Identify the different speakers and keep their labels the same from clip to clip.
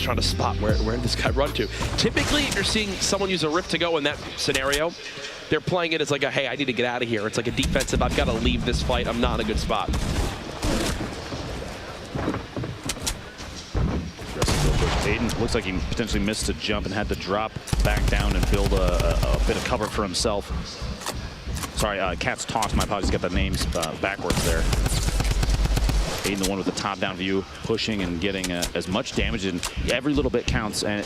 Speaker 1: trying to spot where did this guy run to. Typically, if you're seeing someone use a Rift to go in that scenario, they're playing it as like a, hey, I need to get out of here. It's like a defensive, I've got to leave this fight. I'm not in a good spot.
Speaker 2: Aiden looks like he potentially missed a jump and had to drop back down and build a bit of cover for himself. Sorry, Cat's Toss, my apologies, got the names backwards there. Aiden, the one with the top-down view, pushing and getting as much damage, and every little bit counts. And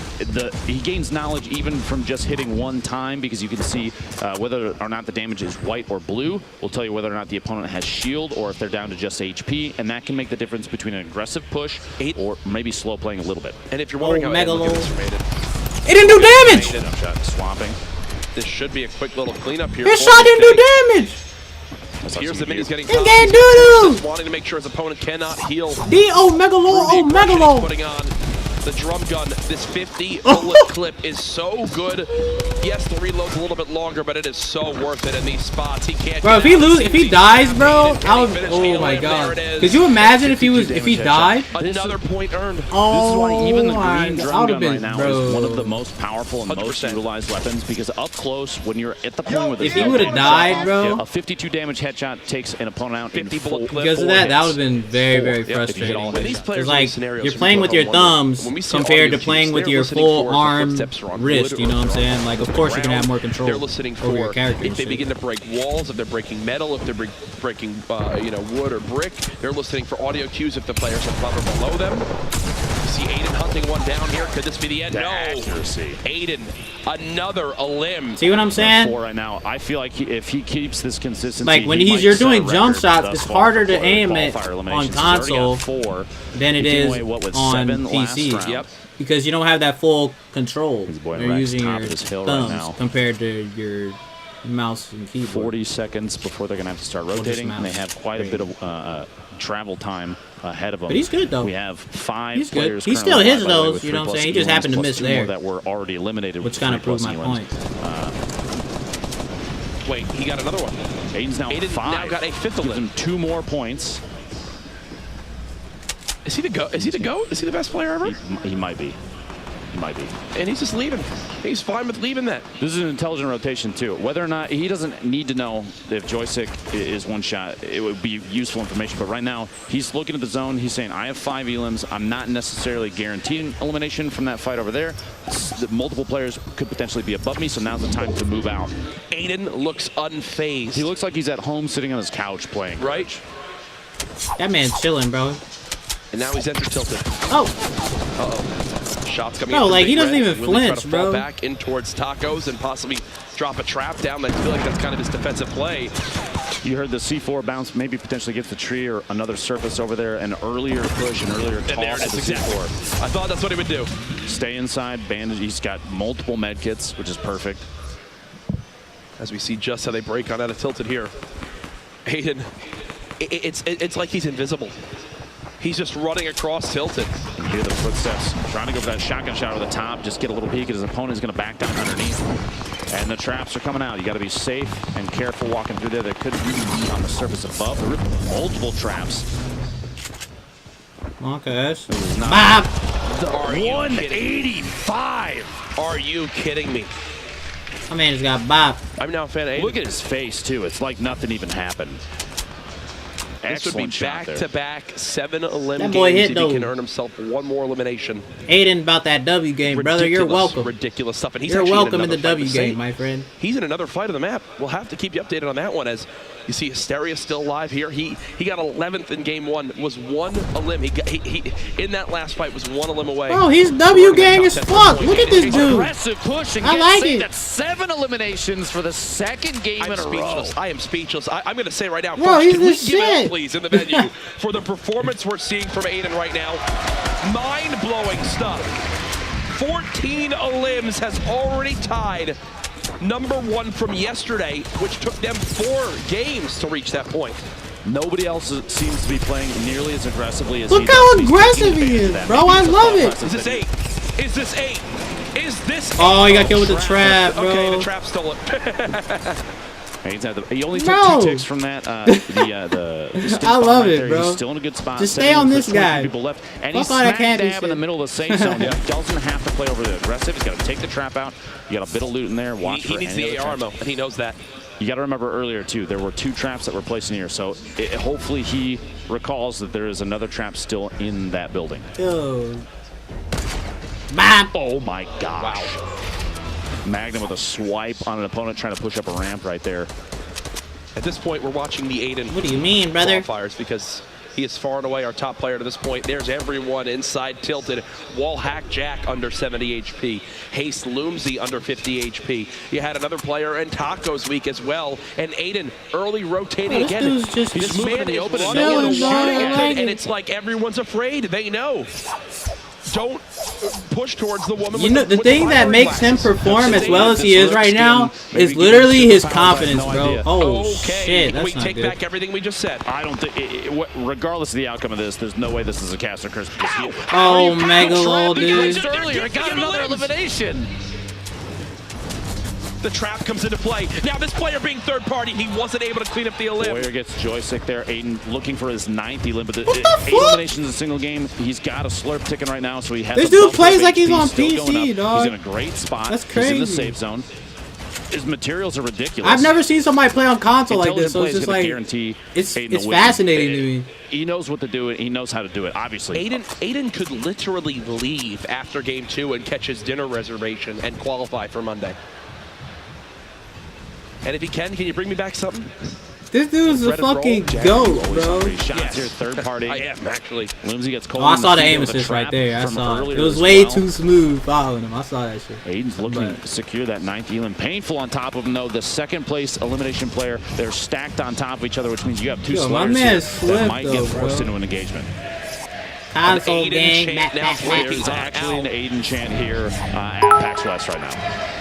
Speaker 2: he gains knowledge even from just hitting one time, because you can see whether or not the damage is white or blue will tell you whether or not the opponent has shield or if they're down to just HP, and that can make the difference between an aggressive push or maybe slow playing a little bit.
Speaker 1: And if you're wondering how
Speaker 3: it didn't do damage!
Speaker 2: Swamping.
Speaker 1: This should be a quick little cleanup here.
Speaker 3: His shot didn't do damage!
Speaker 1: Here's the minions getting
Speaker 3: doo doo.
Speaker 1: wanting to make sure his opponent cannot heal.
Speaker 3: Megalo.
Speaker 1: Putting on the drum gun. This 50 bullet clip is so good. Yes, the reload's a little bit longer, but it is so worth it in these spots. He can't.
Speaker 3: Bro, if he dies, bro, oh my god. Could you imagine if he died?
Speaker 1: Another point earned.
Speaker 3: Oh,
Speaker 2: this is why even the green drum gun
Speaker 3: been,
Speaker 2: right now is one of the most powerful and 100%. Most utilized weapons, because up close, when you're at the point where
Speaker 3: if he would have died, bro,
Speaker 2: a 52 damage headshot takes an opponent out
Speaker 1: 50 bullet clip.
Speaker 3: Because of that, that would have been very frustrating. Because like you're playing with your thumbs compared to playing with your full arm wrist. You know what I'm saying? Like, of course, you're gonna have more control.
Speaker 1: They're listening for
Speaker 3: your character.
Speaker 1: If they begin to break walls, if they're breaking metal, if they're breaking you know, wood or brick. They're listening for audio cues if the players are covered below them. You see Aiden hunting one down here. Could this be the end? No.
Speaker 2: Accuracy.
Speaker 1: Aiden, another limb.
Speaker 3: See what I'm saying?
Speaker 2: Right now, I feel like if he keeps this consistency,
Speaker 3: like when you're doing jump shots, it's harder to aim it on console than it is on PC.
Speaker 1: Yep.
Speaker 3: Because you don't have that full control. You're using your thumbs
Speaker 2: right
Speaker 3: compared to your mouse and keyboard.
Speaker 2: 40 seconds before they're going to have to start rotating, and they have quite a bit of travel time ahead of them.
Speaker 3: But he's good, though.
Speaker 2: We have 5 players.
Speaker 3: He still hits those, you know what I'm saying? He just happened to miss there.
Speaker 2: That were already eliminated.
Speaker 3: Which kind of proves my point.
Speaker 1: Wait, he got another one.
Speaker 2: Aiden's now 5.
Speaker 1: Now got a 5th
Speaker 2: Gives him 2 more points.
Speaker 1: Is he the GOAT? Is he the GOAT? Is he the best player ever?
Speaker 2: He might be. He might be.
Speaker 1: And he's just leaving. He's fine with leaving that.
Speaker 2: This is an intelligent rotation, too. Whether or not he doesn't need to know if joystick is one shot, it would be useful information. But right now, he's looking at the zone. He's saying, I have 5 elims. I'm not necessarily guaranteed elimination from that fight over there. Multiple players could potentially be above me, so now's the time to move out.
Speaker 1: Aiden looks unfazed.
Speaker 2: He looks like he's at home sitting on his couch playing.
Speaker 1: Right?
Speaker 3: That man's chilling, bro.
Speaker 1: And now he's entered tilted.
Speaker 3: Oh.
Speaker 1: Uh-oh. Shots coming
Speaker 3: in. No, like, he doesn't
Speaker 1: red.
Speaker 3: even flinch,
Speaker 1: to
Speaker 3: bro.
Speaker 1: Fall back in towards Tacos and possibly drop a trap down. I feel like that's kind of his defensive play.
Speaker 2: You heard the C4 bounce, maybe potentially gets the tree or another surface over there. An earlier push, an earlier toss.
Speaker 1: And there it is, exactly.
Speaker 2: C4.
Speaker 1: I thought that's what he would do.
Speaker 2: Stay inside, bandage. He's got multiple med kits, which is perfect.
Speaker 1: As we see just how they break on out of tilted here. Aiden, it's like he's invisible. He's just running across tilted.
Speaker 2: You hear the footsteps, trying to go for that shotgun shot over the top, just get a little peek at his opponent. Is going to back down underneath. And the traps are coming out. You got to be safe and careful walking through there. There could be on the surface above. There are multiple traps.
Speaker 3: Okay.
Speaker 1: Bop! 185! Are you kidding me?
Speaker 3: My man just got bopped.
Speaker 1: I'm now a fan of Aiden.
Speaker 2: Look at his face, too. It's like nothing even happened.
Speaker 1: This would be back-to-back 7 elim
Speaker 3: that boy
Speaker 1: games
Speaker 3: hit
Speaker 1: if he can earn himself 1 more elimination.
Speaker 3: Aiden about that W game, brother. You're welcome.
Speaker 1: Ridiculous stuff. And he's
Speaker 3: You're welcome in the
Speaker 1: W
Speaker 3: game, my friend.
Speaker 1: He's in another fight of the map. We'll have to keep you updated on that one. As you see, Hysteria still live here. He got 11th in game 1. Was 1 elim. He in that last fight was 1 elim away.
Speaker 3: Oh, he's W gang as fuck. Look at this dude.
Speaker 2: Aggressive push and
Speaker 3: I like it.
Speaker 2: That's 7 eliminations for the 2nd game in a row.
Speaker 1: I am speechless. I'm going to say right now,
Speaker 3: bro,
Speaker 1: folks,
Speaker 3: he's
Speaker 1: can we
Speaker 3: the
Speaker 1: give
Speaker 3: shit.
Speaker 1: it up, please, in the venue for the performance we're seeing from Aiden right now. Mind-blowing stuff. 14 elims has already tied #1 from yesterday, which took them 4 games to reach that point.
Speaker 2: Nobody else seems to be playing nearly as aggressively as
Speaker 3: Look how aggressive he is, bro. I love it.
Speaker 1: Is this 8? Is this 8? Is this 8?
Speaker 3: Oh, he got killed with the trap, bro.
Speaker 1: Okay, the trap stole it.
Speaker 2: He only took 2 ticks from that.
Speaker 3: I love it, bro.
Speaker 2: He's still in a good spot.
Speaker 3: Just stay on this guy.
Speaker 2: People left, and he's smack dab in the middle of the safe zone. He doesn't have to play over the aggressive. He's got to take the trap out. You got a bit of loot in there. Watch for
Speaker 1: he needs the AR ammo, and he knows that.
Speaker 2: You got to remember earlier too. There were 2 traps that were placed in here, so hopefully he recalls that there is another trap still in that building.
Speaker 3: Yo. Bam.
Speaker 2: Oh my gosh. Wow. Magnum with a swipe on an opponent trying to push up a ramp right there.
Speaker 1: At this point, we're watching the Aiden.
Speaker 3: What do you mean, brother?
Speaker 1: Qualifiers because he is far and away our top player to this point. There's everyone inside tilted. Wall hack Jack under 70 HP. Haste Loomsy under 50 HP. You had another player in Taco's week as well. And Aiden early rotating again.
Speaker 3: This
Speaker 1: man in the open and it's like everyone's afraid. They know. Don't push towards the woman.
Speaker 3: You know, the thing that makes him perform as well as he is right now is literally his confidence, bro. Oh, shit. That's
Speaker 1: we take back everything we just said.
Speaker 2: I don't think, regardless of the outcome of this, there's no way this is a caster curse.
Speaker 3: Oh, Megalo, dude.
Speaker 1: Earlier, I got another elimination. The trap comes into play. Now this player being third party, he wasn't able to clean up the elim.
Speaker 2: Warrior gets joystick there. Aiden looking for his 9th elim, but 8 eliminations in a single game. He's got a slurp ticking right now, so he has.
Speaker 3: This dude plays like he's on PC, dog.
Speaker 2: He's in a great spot.
Speaker 3: That's crazy.
Speaker 2: He's in the safe zone. His materials are ridiculous.
Speaker 3: I've never seen somebody play on console like this, so it's just like it's fascinating to me.
Speaker 2: He knows what to do. He knows how to do it. Obviously,
Speaker 1: Aiden could literally leave after game 2 and catch his dinner reservation and qualify for Monday. And if he can you bring me back something?
Speaker 3: This dude's a fucking goat, bro.
Speaker 2: Shots here, third party.
Speaker 1: I am, actually.
Speaker 2: Loomsy gets cold.
Speaker 3: Oh, I saw the aim assist right there. I saw it. It was way too smooth following him. I saw that shit.
Speaker 2: Aiden's looking to secure that 9th elim. Painful on top of him, though. The 2nd place elimination player, they're stacked on top of each other, which means you have 2 slurs that might get forced into an engagement.
Speaker 3: Console gang,
Speaker 2: There's actually an Aiden chant here at PAX West right now.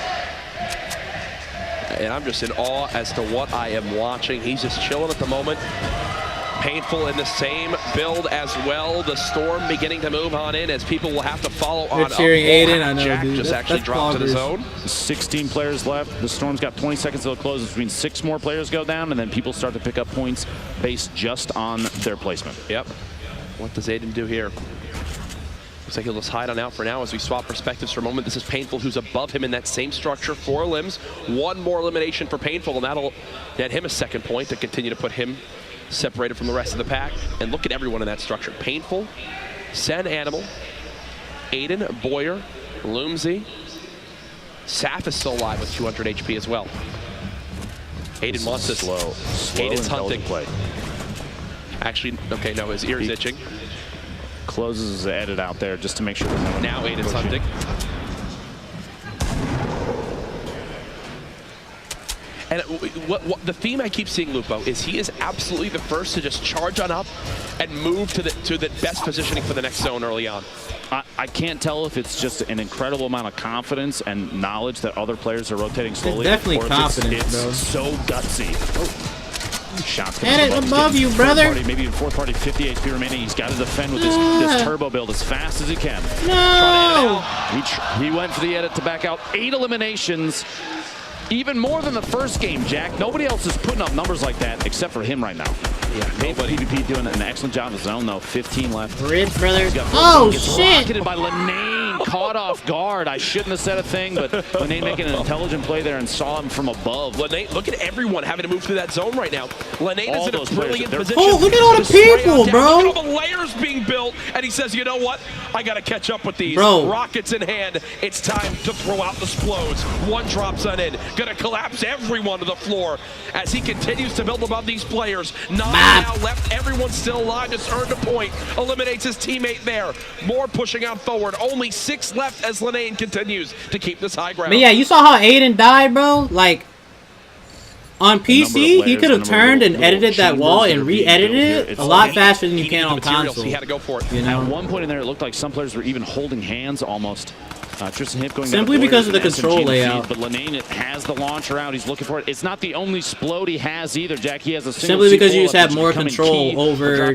Speaker 1: And I'm just in awe as to what I am watching. He's just chilling at the moment. Painful in the same build as well. The storm beginning to move on in as people will have to follow on.
Speaker 3: They're cheering Aiden. I know,
Speaker 1: Jack
Speaker 3: dude.
Speaker 1: just actually dropped to the zone.
Speaker 2: 16 players left. The storm's got 20 seconds till it closes. Which means 6 more players go down, and then people start to pick up points based just on their placement.
Speaker 1: Yep. What does Aiden do here? Looks like he'll just hide on out for now as we swap perspectives for a moment. This is Painful, who's above him in that same structure. 4 limbs, 1 more elimination for Painful, and that'll net him a 2nd point to continue to put him separated from the rest of the pack. And look at everyone in that structure. Painful, Sen Animal, Aiden, Boyer, Loomsy. Saf is still alive with 200 HP as well. Aiden wants this.
Speaker 2: Slow
Speaker 1: Aiden's hunting.
Speaker 2: play.
Speaker 1: Actually, okay, no, his ear is itching.
Speaker 2: Closes his edit out there just to make sure.
Speaker 1: Now Aiden's hunting. And what the theme I keep seeing, Lupo, is he is absolutely the first to just charge on up and move to the best positioning for the next zone early on.
Speaker 2: I can't tell if it's just an incredible amount of confidence and knowledge that other players are rotating slowly.
Speaker 3: It's definitely confidence,
Speaker 2: it's
Speaker 3: bro.
Speaker 2: So gutsy. Oh. Shots
Speaker 3: Get it above you, brother.
Speaker 2: Party, maybe in 4th party, 50 HP remaining. He's got to defend with this turbo build as fast as he can.
Speaker 3: No!
Speaker 2: He went for the edit to back out. 8 eliminations. Even more than the first game, Jack. Nobody else is putting up numbers like that except for him right now. Yeah, nobody. PvP doing an excellent job of his own, though. 15 left.
Speaker 3: Rich, brother. Oh, shit.
Speaker 2: Rocketed by Lenane, caught off guard. I shouldn't have said a thing, but Lenane making an intelligent play there and saw him from above.
Speaker 1: Lenane, look at everyone having to move through that zone right now. Lenane is in a brilliant position.
Speaker 3: Oh, look at all the people, bro.
Speaker 1: Look at all the layers being built, and he says, you know what? I got to catch up with these.
Speaker 3: Bro.
Speaker 1: Rockets in hand. It's time to throw out the explodes. 1 drops on in. Gonna collapse everyone to the floor as he continues to build above these players. 9 now left. Everyone's still alive. Just earned a point. Eliminates his teammate there. More pushing out forward. Only 6 left as Lenane continues to keep this high ground.
Speaker 3: But yeah, you saw how Aiden died, bro? Like, on PC, he could have turned and edited that wall and re-edited it a lot faster than you can on console.
Speaker 1: He had to go for it.
Speaker 3: You know?
Speaker 2: At one point in there, it looked like some players were even holding hands almost. Tristan Hip going
Speaker 3: simply because of the control layout.
Speaker 2: But Lenane has the launcher out. He's looking for it. It's not the only explode he has either, Jack. He has a single
Speaker 3: simply because you just have more control over your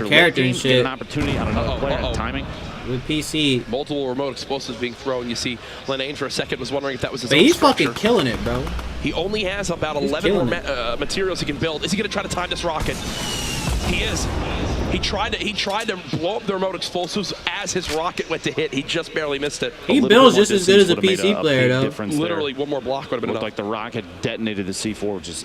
Speaker 3: character and shit.
Speaker 2: An opportunity on another player. Timing.
Speaker 3: with PC.
Speaker 1: Multiple remote explosives being thrown. You see, Lenane for a second was wondering if that was his
Speaker 3: But
Speaker 1: own
Speaker 3: he's
Speaker 1: structure.
Speaker 3: fucking killing it, bro.
Speaker 1: He only has about 11 more materials he can build. Is he going to try to time this rocket? He is. He tried to blow up the remote explosives as his rocket went to hit. He just barely missed it.
Speaker 3: He builds just as good as a PC player, though.
Speaker 1: Literally, one more block would have been enough.
Speaker 2: Like the rocket detonated the C4, which is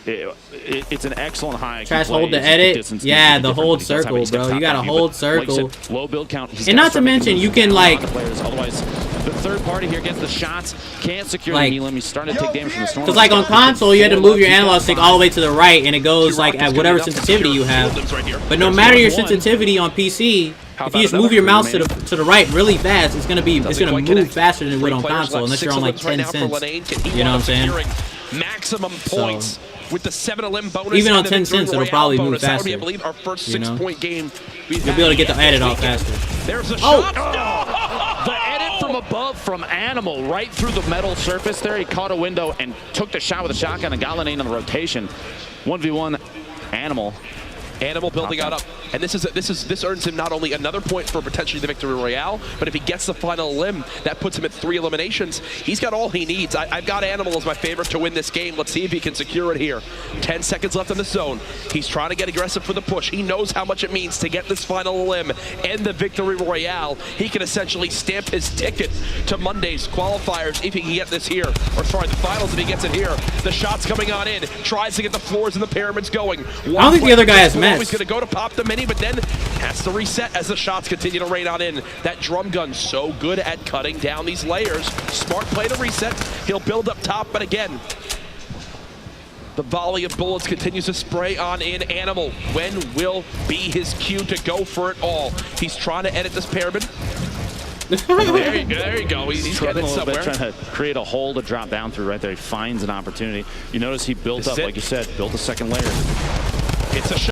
Speaker 2: it's an excellent high.
Speaker 3: Trash hold to edit. Yeah, the hold circle, bro. You got to hold circle.
Speaker 2: Like said, low build count.
Speaker 3: And not to mention, you can like.
Speaker 2: Otherwise, the third party here gets the shots, can't secure the healing. He's starting to take damage from the storm.
Speaker 3: Because like on console, you had to move your analog stick all the way to the right, and it goes like at whatever sensitivity you have. But no matter your sensitivity on PC, if you just move your mouse to the right really fast, it's gonna move faster than it would on console, unless you're on like 10 cents. You know what I'm saying?
Speaker 1: Maximum points with the 7 limb bonus.
Speaker 3: Even on 10 cents, it'll probably move faster.
Speaker 1: I believe our first 6-point game.
Speaker 3: You'll be able to get the edit off faster.
Speaker 1: There's a shot.
Speaker 2: The edit from above from Animal right through the metal surface there. He caught a window and took the shot with a shotgun and got Lenane on the rotation. 1v1 Animal.
Speaker 1: Animal building up, and this earns him not only another point for potentially the victory royale, but if he gets the final limb, that puts him at 3 eliminations. He's got all he needs. I've got Animal as my favorite to win this game. Let's see if he can secure it here. 10 seconds left in the zone. He's trying to get aggressive for the push. He knows how much it means to get this final limb and the victory royale. He can essentially stamp his ticket to Monday's qualifiers if he can get this here, or sorry, the finals if he gets it here. The shot's coming on in. Tries to get the floors and the pyramids going.
Speaker 3: I don't think the other guy has met.
Speaker 1: He's going to go to pop the mini, but then has to reset as the shots continue to rain on in. That drum gun so good at cutting down these layers. Smart play to reset. He'll build up top, but again, the volley of bullets continues to spray on in. Animal, when will be his cue to go for it all? He's trying to edit this pyramid. There you go. He's getting it somewhere.
Speaker 2: Trying to create a hole to drop down through right there. He finds an opportunity. You notice he built up, like you said, built a second layer.
Speaker 1: It's a shot.